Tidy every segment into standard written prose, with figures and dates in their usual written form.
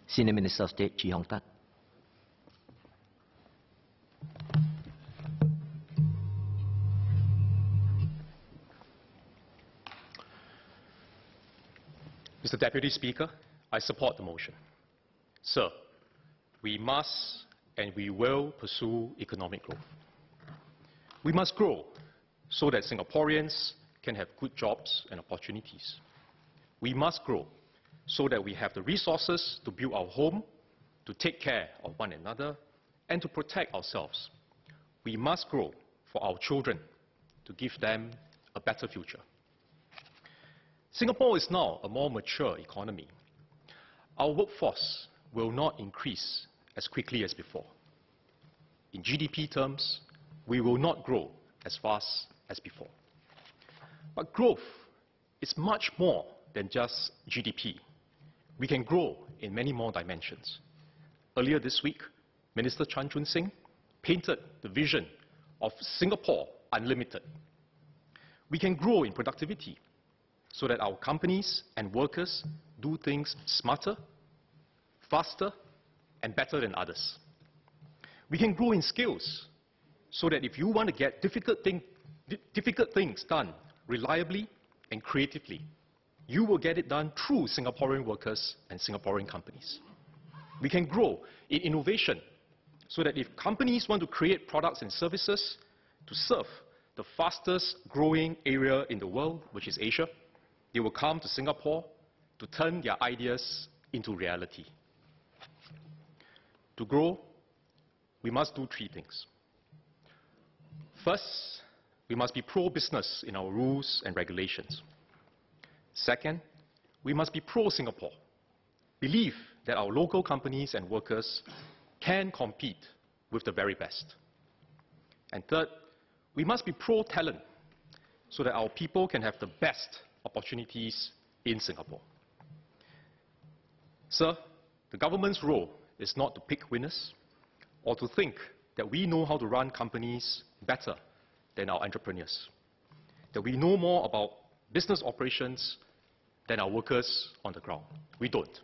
Senior Minister of State Chee Hong Tat. Mr. Deputy Speaker, I support the motion. Sir, we must and we will pursue economic growth. We must grow so that Singaporeans can have good jobs and opportunities. We must grow so that we have the resources to build our home, to take care of one another, and to protect ourselves. We must grow for our children, to give them a better future. Singapore is now a more mature economy. Our workforce will not increase as quickly as before. In GDP terms, we will not grow as fast as before. But growth is much more than just GDP. We can grow in many more dimensions. Earlier this week, Minister Chan Chun Sing painted the vision of Singapore Unlimited. We can grow in productivity so that our companies and workers do things smarter, faster, and better than others. We can grow in skills so that if you want to get difficult things done reliably and creatively, you will get it done through Singaporean workers and Singaporean companies. We can grow in innovation so that if companies want to create products and services to serve the fastest growing area in the world, which is Asia, they will come to Singapore to turn their ideas into reality. To grow, we must do three things. First, we must be pro-business in our rules and regulations. Second, we must be pro-Singapore. Believe that our local companies and workers can compete with the very best. And third, we must be pro-talent so that our people can have the best opportunities in Singapore. Sir, the government's role is not to pick winners or to think that we know how to run companies better than our entrepreneurs, that we know more about business operations than our workers on the ground. We don't.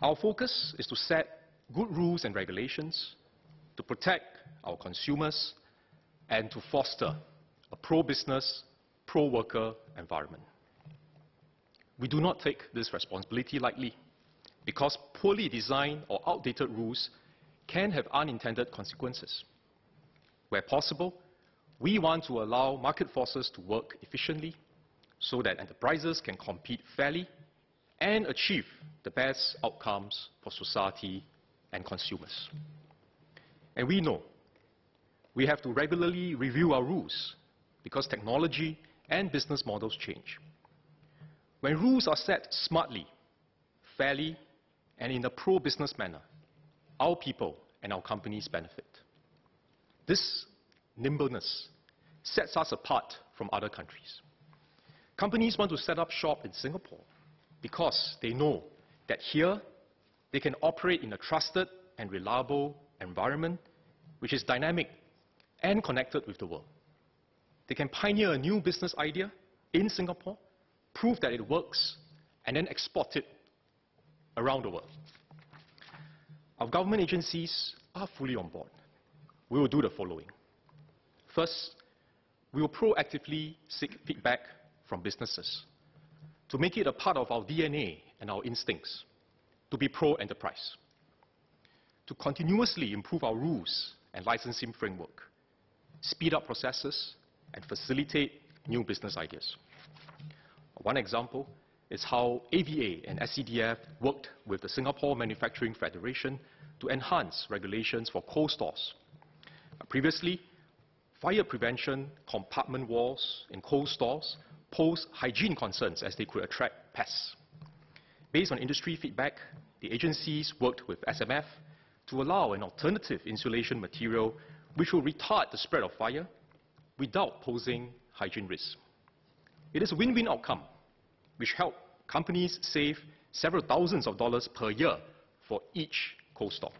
Our focus is to set good rules and regulations to protect our consumers and to foster a pro-business, pro-worker environment. We do not take this responsibility lightly because poorly designed or outdated rules can have unintended consequences. Where possible, we want to allow market forces to work efficiently so that enterprises can compete fairly and achieve the best outcomes for society and consumers. And we know we have to regularly review our rules because technology and business models change. When rules are set smartly, fairly, and in a pro-business manner, our people and our companies benefit. This nimbleness sets us apart from other countries. Companies want to set up shop in Singapore because they know that here they can operate in a trusted and reliable environment which is dynamic and connected with the world. They can pioneer a new business idea in Singapore, prove that it works, and then export it around the world. Our government agencies are fully on board. We will do the following. First, we will proactively seek feedback from businesses to make it a part of our DNA and our instincts to be pro-enterprise, to continuously improve our rules and licensing framework, speed up processes, and facilitate new business ideas. One example is how AVA and SCDF worked with the Singapore Manufacturing Federation to enhance regulations for cold stores. Previously, fire prevention compartment walls in cold stores posed hygiene concerns as they could attract pests. Based on industry feedback, the agencies worked with SMF to allow an alternative insulation material which will retard the spread of fire without posing hygiene risks. It is a win-win outcome which helped companies save several thousands of dollars per year for each cold store.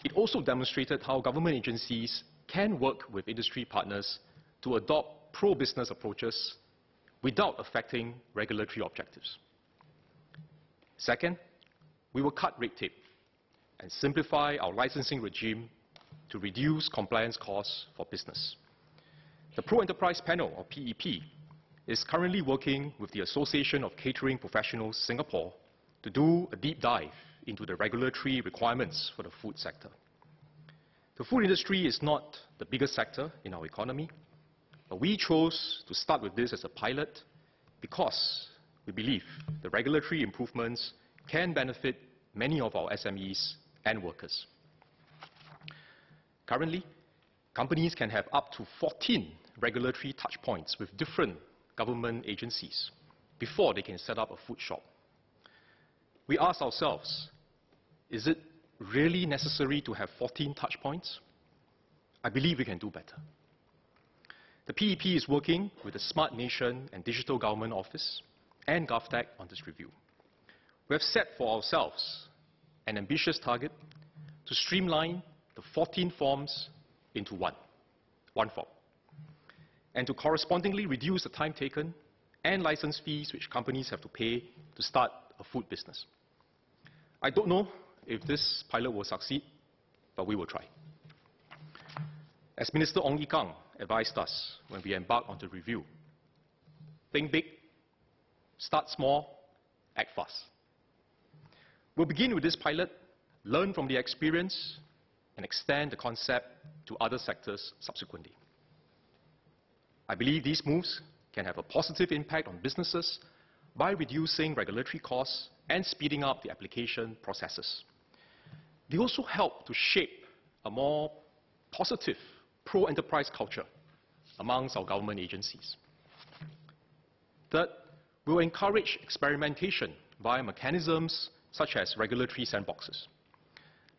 It also demonstrated how government agencies can work with industry partners to adopt pro-business approaches without affecting regulatory objectives. Second, we will cut red tape and simplify our licensing regime to reduce compliance costs for business. The Pro-Enterprise Panel, or PEP, is currently working with the Association of Catering Professionals Singapore to do a deep dive into the regulatory requirements for the food sector. The food industry is not the biggest sector in our economy, but we chose to start with this as a pilot because we believe the regulatory improvements can benefit many of our SMEs and workers. Currently, companies can have up to 14 regulatory touchpoints with different government agencies before they can set up a food shop. We ask ourselves, is it really necessary to have 14 touchpoints? I believe we can do better. The PEP is working with the Smart Nation and Digital Government Office and GovTech on this review. We have set for ourselves an ambitious target to streamline the 14 forms into one form, and to correspondingly reduce the time taken and license fees which companies have to pay to start a food business. I don't know if this pilot will succeed, but we will try. As Minister Ong Ye Kung advised us when we embarked on the review, think big, start small, act fast. We'll begin with this pilot, learn from the experience, and extend the concept to other sectors subsequently. I believe these moves can have a positive impact on businesses by reducing regulatory costs and speeding up the application processes. They also help to shape a more positive pro-enterprise culture amongst our government agencies. Third, we will encourage experimentation via mechanisms such as regulatory sandboxes.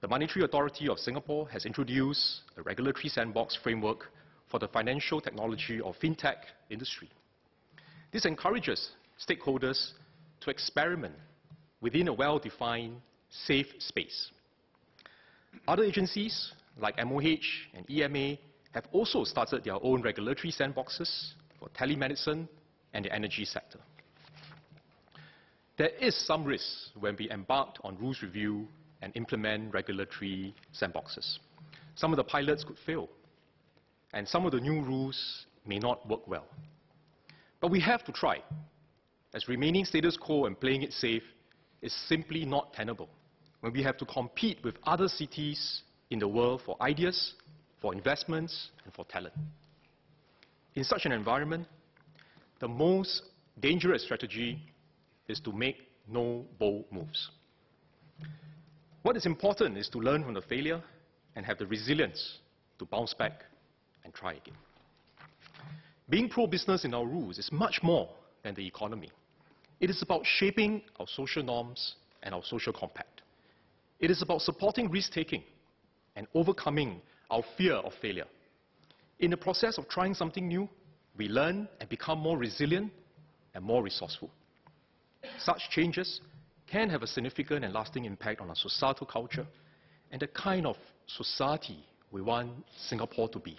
The Monetary Authority of Singapore has introduced a regulatory sandbox framework for the financial technology or fintech industry. This encourages stakeholders to experiment within a well-defined, safe space. Other agencies like MOH and EMA have also started their own regulatory sandboxes for telemedicine and the energy sector. There is some risk when we embarked on rules review and implement regulatory sandboxes. Some of the pilots could fail, and some of the new rules may not work well. But we have to try, as remaining status quo and playing it safe is simply not tenable when we have to compete with other cities in the world for ideas, for investments, and for talent. In such an environment, the most dangerous strategy is to make no bold moves. What is important is to learn from the failure and have the resilience to bounce back and try again. Being pro-business in our rules is much more than the economy. It is about shaping our social norms and our social compact. It is about supporting risk-taking and overcoming our fear of failure. In the process of trying something new, we learn and become more resilient and more resourceful. Such changes can have a significant and lasting impact on our societal culture and the kind of society we want Singapore to be.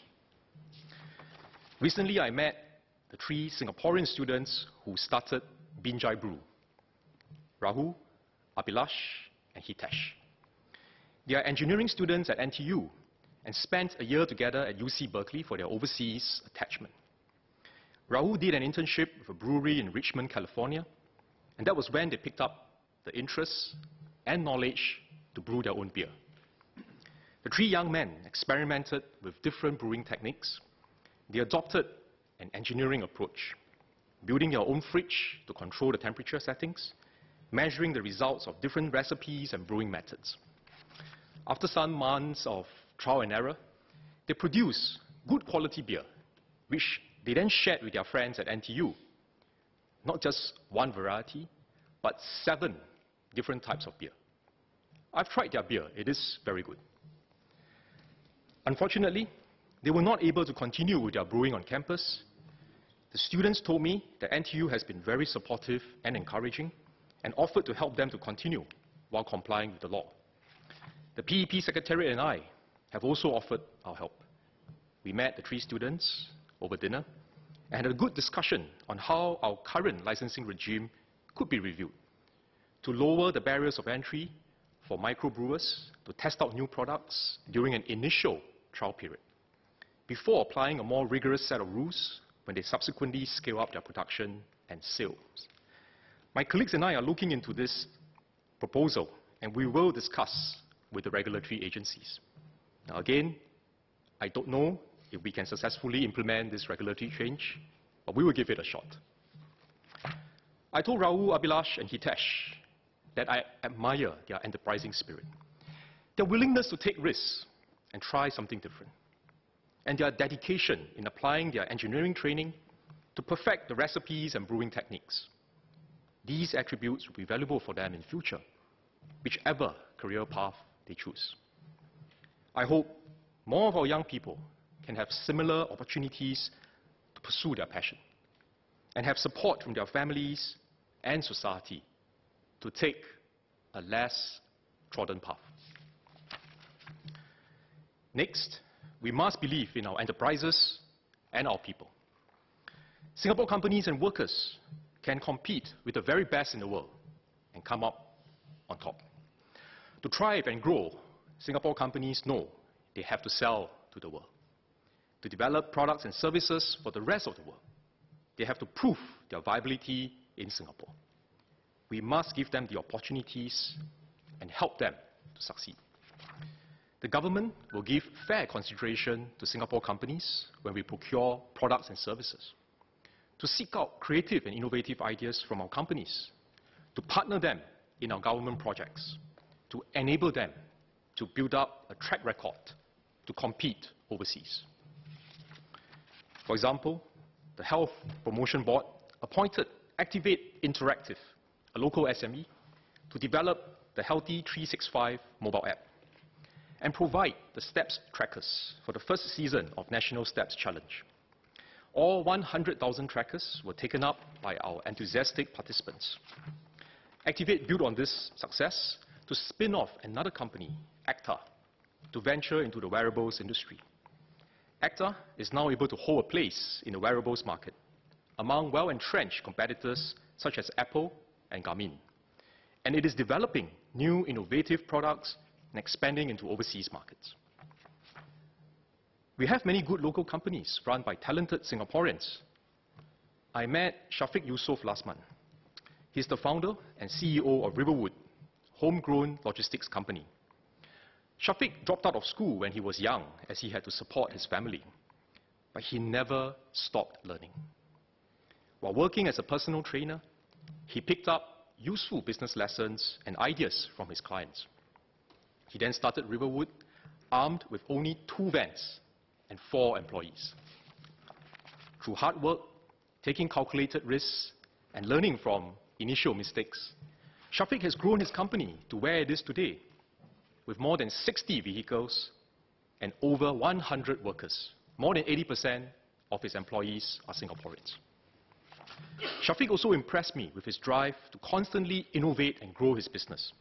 Recently, I met the 3 Singaporean students who started Binjai Brew: Rahul, Abhilash, and Hitesh. They are engineering students at NTU and spent a year together at UC Berkeley for their overseas attachment. Rahul did an internship with a brewery in Richmond, California, and that was when they picked up the interest and knowledge to brew their own beer. The 3 young men experimented with different brewing techniques. They adopted an engineering approach, building their own fridge to control the temperature settings, measuring the results of different recipes and brewing methods. After some months of trial and error, they produced good quality beer, which they then shared with their friends at NTU. Not just one variety, but 7 different types of beer. I've tried their beer. It is very good. Unfortunately, they were not able to continue with their brewing on campus. The students told me that NTU has been very supportive and encouraging and offered to help them to continue while complying with the law. The PEP Secretariat and I have also offered our help. We met the 3 students over dinner and had a good discussion on how our current licensing regime could be reviewed to lower the barriers of entry for microbrewers to test out new products during an initial trial period, before applying a more rigorous set of rules when they subsequently scale up their production and sales. My colleagues and I are looking into this proposal, and we will discuss with the regulatory agencies. Now again, I don't know if we can successfully implement this regulatory change, but we will give it a shot. I told Rahul, Abhilash, and Hitesh that I admire their enterprising spirit, their willingness to take risks and try something different, and their dedication in applying their engineering training to perfect the recipes and brewing techniques. These attributes will be valuable for them in future, whichever career path they choose. I hope more of our young people can have similar opportunities to pursue their passion and have support from their families and society to take a less trodden path. Next, we must believe in our enterprises and our people. Singapore companies and workers can compete with the very best in the world and come up on top. To thrive and grow, Singapore companies know they have to sell to the world. To develop products and services for the rest of the world, they have to prove their viability in Singapore. We must give them the opportunities and help them to succeed. The government will give fair consideration to Singapore companies when we procure products and services, to seek out creative and innovative ideas from our companies, to partner them in our government projects, to enable them to build up a track record to compete overseas. For example, the Health Promotion Board appointed Activate Interactive, a local SME, to develop the Healthy 365 mobile app and provide the STEPS trackers for the first season of National STEPS Challenge. All 100,000 trackers were taken up by our enthusiastic participants. Activate built on this success to spin off another company, ACTA, to venture into the wearables industry. ACTA is now able to hold a place in the wearables market among well-entrenched competitors such as Apple and Garmin. And it is developing new innovative products and expanding into overseas markets. We have many good local companies run by talented Singaporeans. I met Shafiq Yusof last month. He's the founder and CEO of Riverwood, homegrown logistics company. Shafiq dropped out of school when he was young as he had to support his family, but he never stopped learning. While working as a personal trainer, he picked up useful business lessons and ideas from his clients. He then started Riverwood, armed with only 2 vans and 4 employees. Through hard work, taking calculated risks, and learning from initial mistakes, Shafiq has grown his company to where it is today, with more than 60 vehicles and over 100 workers. More than 80% of his employees are Singaporeans. Shafiq also impressed me with his drive to constantly innovate and grow his business.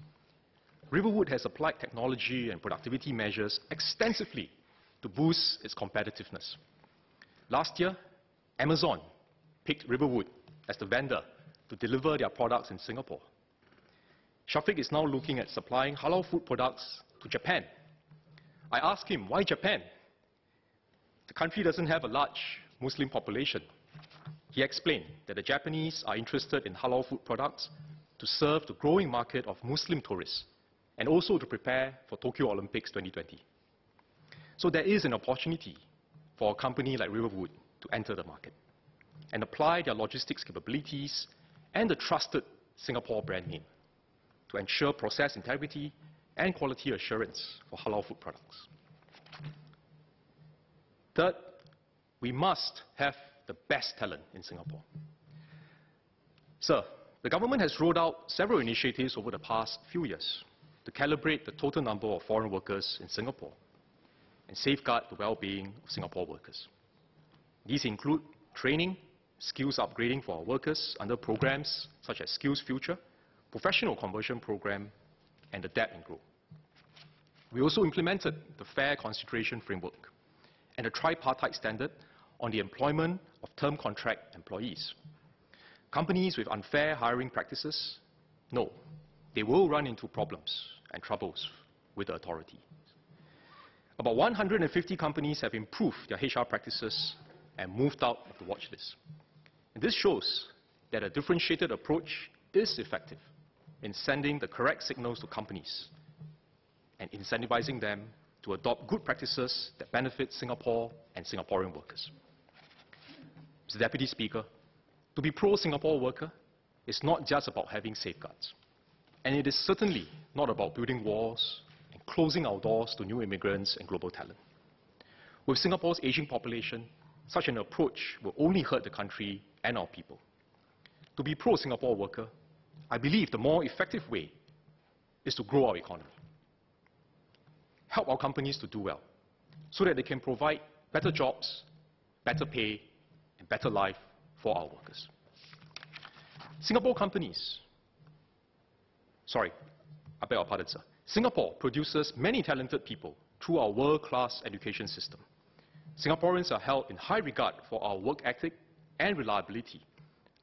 Riverwood has applied technology and productivity measures extensively to boost its competitiveness. Last year, Amazon picked Riverwood as the vendor to deliver their products in Singapore. Shafiq is now looking at supplying halal food products to Japan. I asked him, why Japan? The country doesn't have a large Muslim population. He explained that the Japanese are interested in halal food products to serve the growing market of Muslim tourists and also to prepare for Tokyo Olympics 2020. So there is an opportunity for a company like Riverwood to enter the market and apply their logistics capabilities and the trusted Singapore brand name to ensure process integrity and quality assurance for halal food products. Third, we must have the best talent in Singapore. Sir, the government has rolled out several initiatives over the past few years to calibrate the total number of foreign workers in Singapore and safeguard the well-being of Singapore workers. These include training, skills upgrading for our workers under programs such as Skills Future, Professional Conversion Program, and Adapt and Grow. We also implemented the Fair Consideration Framework and a tripartite standard on the employment of term contract employees. Companies with unfair hiring practices? No, they will run into problems and troubles with the authority. About 150 companies have improved their HR practices and moved out of the watch list. And this shows that a differentiated approach is effective in sending the correct signals to companies and incentivizing them to adopt good practices that benefit Singapore and Singaporean workers. Mr. Deputy Speaker, to be pro-Singapore worker is not just about having safeguards. And it is certainly not about building walls and closing our doors to new immigrants and global talent. With Singapore's aging population, such an approach will only hurt the country and our people. To be pro-Singapore worker, I believe the more effective way is to grow our economy. Help our companies to do well, so that they can provide better jobs, better pay, and better life for our workers. Singapore produces many talented people through our world-class education system. Singaporeans are held in high regard for our work ethic and reliability.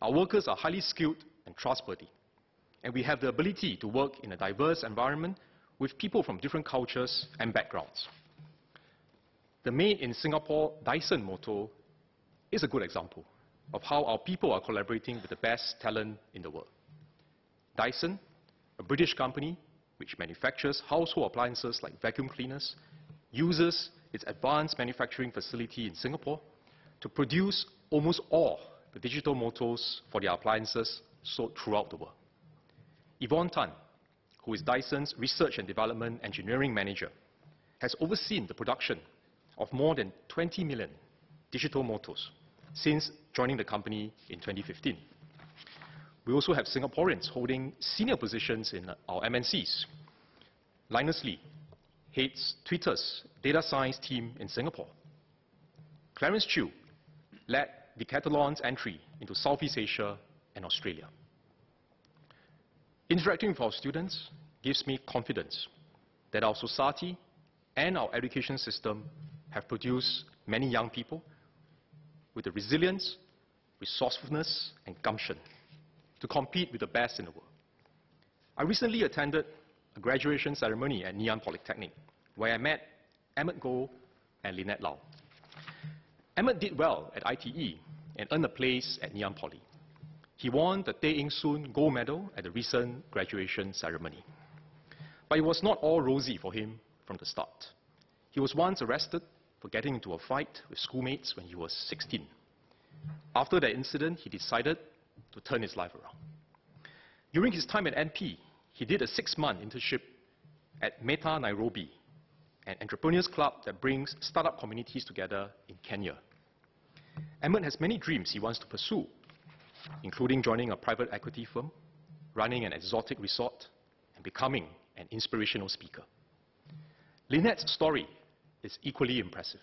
Our workers are highly skilled and trustworthy, and we have the ability to work in a diverse environment with people from different cultures and backgrounds. The Made in Singapore Dyson motto is a good example of how our people are collaborating with the best talent in the world. Dyson, a British company which manufactures household appliances like vacuum cleaners, uses its advanced manufacturing facility in Singapore to produce almost all the digital motors for their appliances sold throughout the world. Yvonne Tan, who is Dyson's Research and Development Engineering Manager, has overseen the production of more than 20 million digital motors since joining the company in 2015. We also have Singaporeans holding senior positions in our MNCs. Linus Lee heads Twitter's data science team in Singapore. Clarence Chew led Decathlon's entry into Southeast Asia and Australia. Interacting with our students gives me confidence that our society and our education system have produced many young people with the resilience, resourcefulness, and gumption to compete with the best in the world. I recently attended a graduation ceremony at Ngee Ann Polytechnic, where I met Emmett Goh and Lynette Lau. Emmett did well at ITE and earned a place at Ngee Ann Poly. He won the Tay Eng Soon Gold Medal at the recent graduation ceremony. But it was not all rosy for him from the start. He was once arrested for getting into a fight with schoolmates when he was 16. After that incident, he decided to turn his life around. During his time at NP, he did a 6-month internship at Meta Nairobi, an entrepreneurs club that brings startup communities together in Kenya. Emmett has many dreams he wants to pursue, including joining a private equity firm, running an exotic resort, and becoming an inspirational speaker. Lynette's story is equally impressive.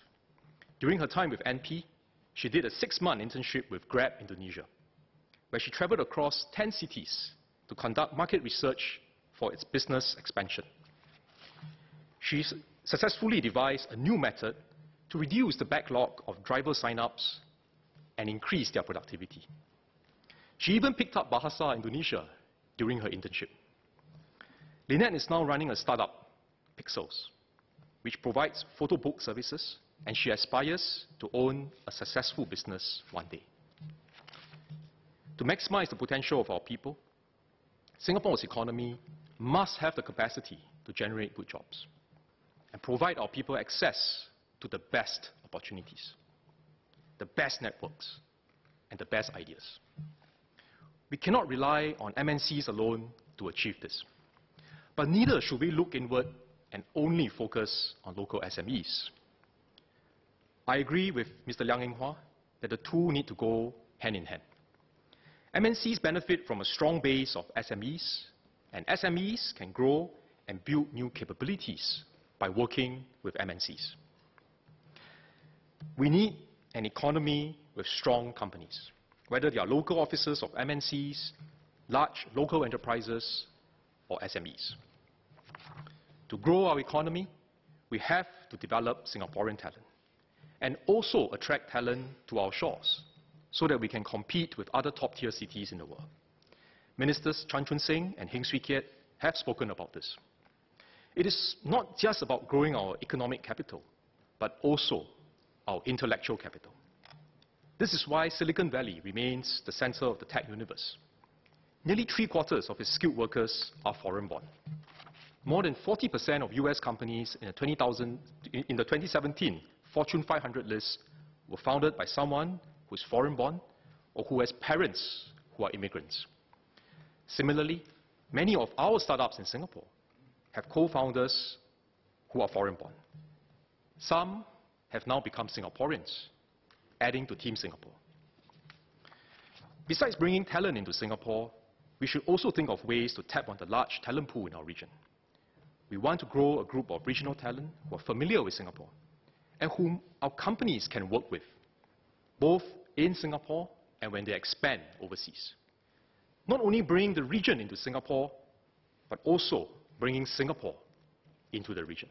During her time with NP, she did a 6-month internship with Grab Indonesia, where she traveled across 10 cities to conduct market research for its business expansion. She successfully devised a new method to reduce the backlog of driver sign-ups and increase their productivity. She even picked up Bahasa Indonesia during her internship. Lynette is now running a startup, Pixels, which provides photo book services, and she aspires to own a successful business one day. To maximize the potential of our people, Singapore's economy must have the capacity to generate good jobs and provide our people access to the best opportunities, the best networks, and the best ideas. We cannot rely on MNCs alone to achieve this. But neither should we look inward and only focus on local SMEs. I agree with Mr. Liang Eng Hwa that the two need to go hand in hand. MNCs benefit from a strong base of SMEs, and SMEs can grow and build new capabilities by working with MNCs. We need an economy with strong companies, whether they are local offices of MNCs, large local enterprises, or SMEs. To grow our economy, we have to develop Singaporean talent and also attract talent to our shores so that we can compete with other top-tier cities in the world. Ministers Chan Chun Sing and Heng Swee Keat have spoken about this. It is not just about growing our economic capital, but also our intellectual capital. This is why Silicon Valley remains the center of the tech universe. Nearly 3/4 of its skilled workers are foreign-born. More than 40% of US companies in the 2017 Fortune 500 list were founded by someone who is foreign-born or who has parents who are immigrants. Similarly, many of our startups in Singapore have co-founders who are foreign-born. Some have now become Singaporeans, adding to Team Singapore. Besides bringing talent into Singapore, we should also think of ways to tap on the large talent pool in our region. We want to grow a group of regional talent who are familiar with Singapore and whom our companies can work with, both in Singapore and when they expand overseas. Not only bringing the region into Singapore, but also bringing Singapore into the region.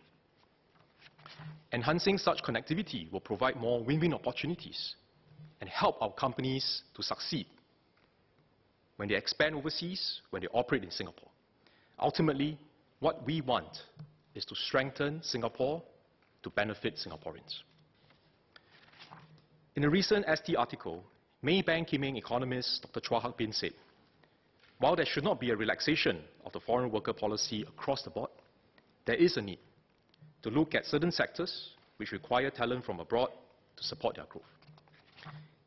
Enhancing such connectivity will provide more win-win opportunities and help our companies to succeed when they expand overseas, when they operate in Singapore. Ultimately, what we want is to strengthen Singapore to benefit Singaporeans. In a recent ST article, Maybank Kim economist Dr. Chua Hak Bin said, while there should not be a relaxation of the foreign worker policy across the board, there is a need to look at certain sectors which require talent from abroad to support their growth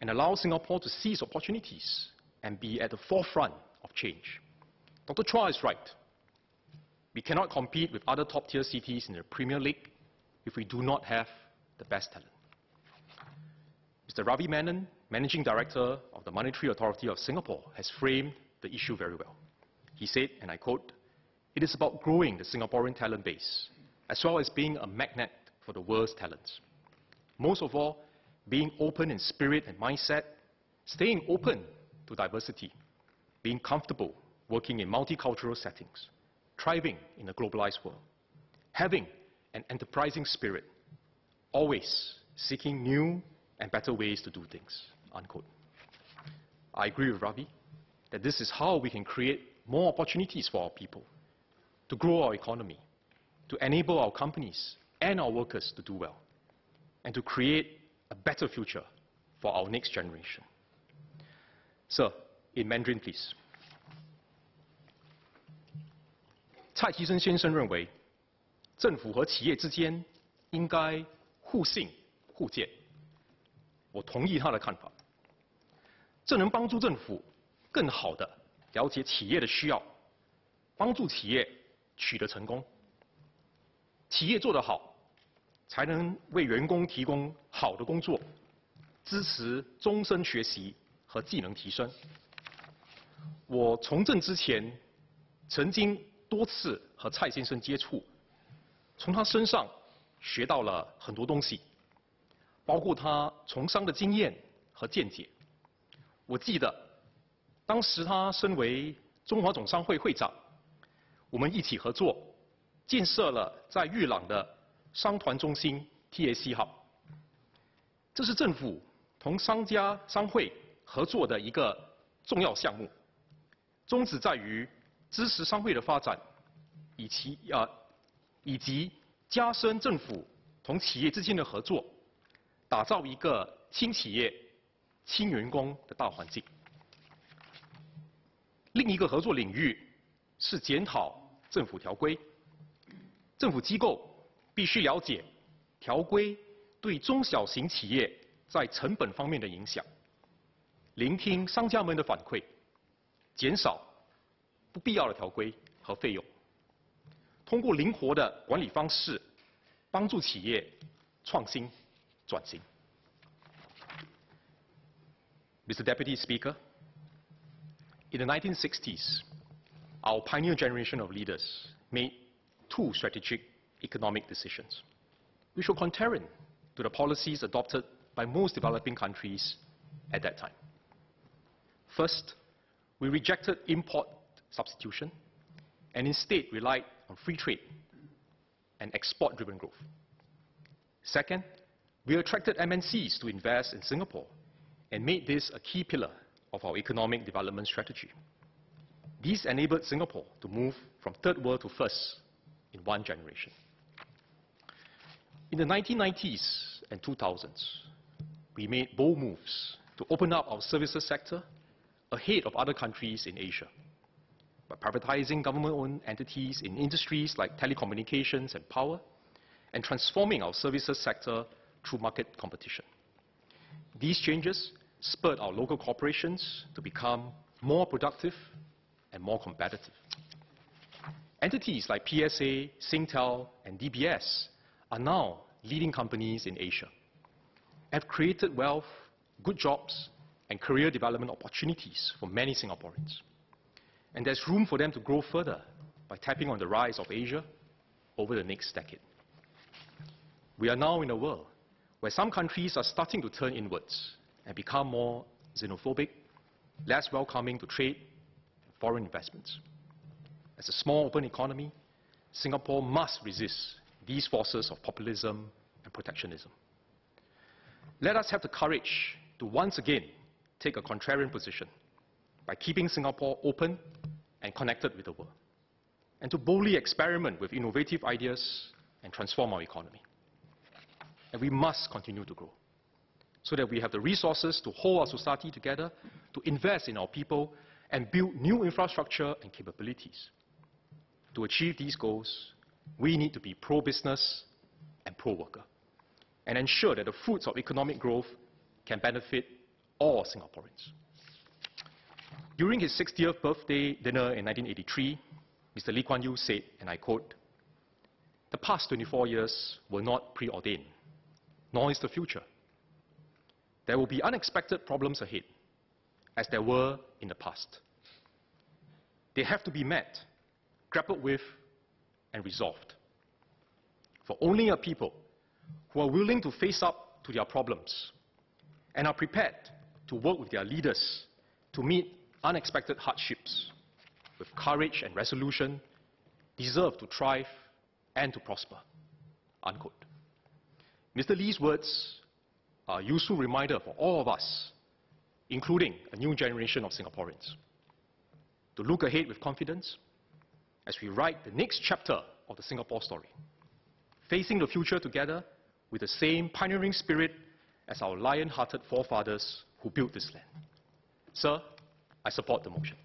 and allow Singapore to seize opportunities and be at the forefront of change. Dr. Chua is right. We cannot compete with other top-tier cities in the Premier League if we do not have the best talent. Mr. Ravi Menon, Managing Director of the Monetary Authority of Singapore, has framed the issue very well. He said, and I quote, "It is about growing the Singaporean talent base, as well as being a magnet for the world's talents. Most of all, being open in spirit and mindset, staying open to diversity, being comfortable working in multicultural settings, thriving in a globalized world, having an enterprising spirit, always seeking new and better ways to do things," unquote. I agree with Ravi that this is how we can create more opportunities for our people, to grow our economy, to enable our companies and our workers to do well, and to create a better future for our next generation. Sir, in Mandarin, please. 蔡其生先生认为，政府和企业之间应该互信互鉴。我同意他的看法，这能帮助政府更好地了解企业的需要，帮助企业取得成功。企业做得好，才能为员工提供好的工作，支持终身学习和技能提升。我从政之前，曾经多次和蔡先生接触，从他身上学到了很多东西，包括他从商的经验和见解。我记得，当时他身为中华总商会会长，我们一起合作，建设了在裕朗的商团中心 TAC 号。这是政府同商家商会合作的一个重要项目，宗旨在于支持商会的发展，以及加深政府同企业之间的合作，打造一个轻企业、轻员工的大环境。另一个合作领域是检讨政府条规。政府机构必须了解条规对中小型企业在成本方面的影响，聆听商家们的反馈，减少不必要的条规和费用，通过灵活的管理方式，帮助企业创新转型。Mr. Deputy Speaker, in the 1960s, our pioneer generation of leaders made two strategic economic decisions, which were contrary to the policies adopted by most developing countries at that time. First, we rejected import substitution and instead relied on free trade and export-driven growth. Second, we attracted MNCs to invest in Singapore and made this a key pillar of our economic development strategy. These enabled Singapore to move from third world to first in one generation. In the 1990s and 2000s, we made bold moves to open up our services sector ahead of other countries in Asia by privatizing government-owned entities in industries like telecommunications and power, and transforming our services sector through market competition. These changes spurred our local corporations to become more productive and more competitive. Entities like PSA, Singtel, and DBS are now leading companies in Asia, have created wealth, good jobs, and career development opportunities for many Singaporeans. And there's room for them to grow further by tapping on the rise of Asia over the next decade. We are now in a world where some countries are starting to turn inwards and become more xenophobic, less welcoming to trade and foreign investments. As a small open economy, Singapore must resist these forces of populism and protectionism. Let us have the courage to once again take a contrarian position by keeping Singapore open and connected with the world, and to boldly experiment with innovative ideas and transform our economy. And we must continue to grow so that we have the resources to hold our society together, to invest in our people, and build new infrastructure and capabilities. To achieve these goals, we need to be pro-business and pro-worker, and ensure that the fruits of economic growth can benefit all Singaporeans. During his 60th birthday dinner in 1983, Mr. Lee Kuan Yew said, and I quote, "The past 24 years were not preordained, nor is the future. There will be unexpected problems ahead, as there were in the past. They have to be met, grappled with, and resolved. For only a people who are willing to face up to their problems and are prepared to work with their leaders to meet unexpected hardships with courage and resolution deserve to thrive and to prosper." Unquote. Mr. Lee's words are a useful reminder for all of us, including a new generation of Singaporeans, to look ahead with confidence as we write the next chapter of the Singapore story, facing the future together with the same pioneering spirit as our lion-hearted forefathers who built this land. Sir, I support the motion.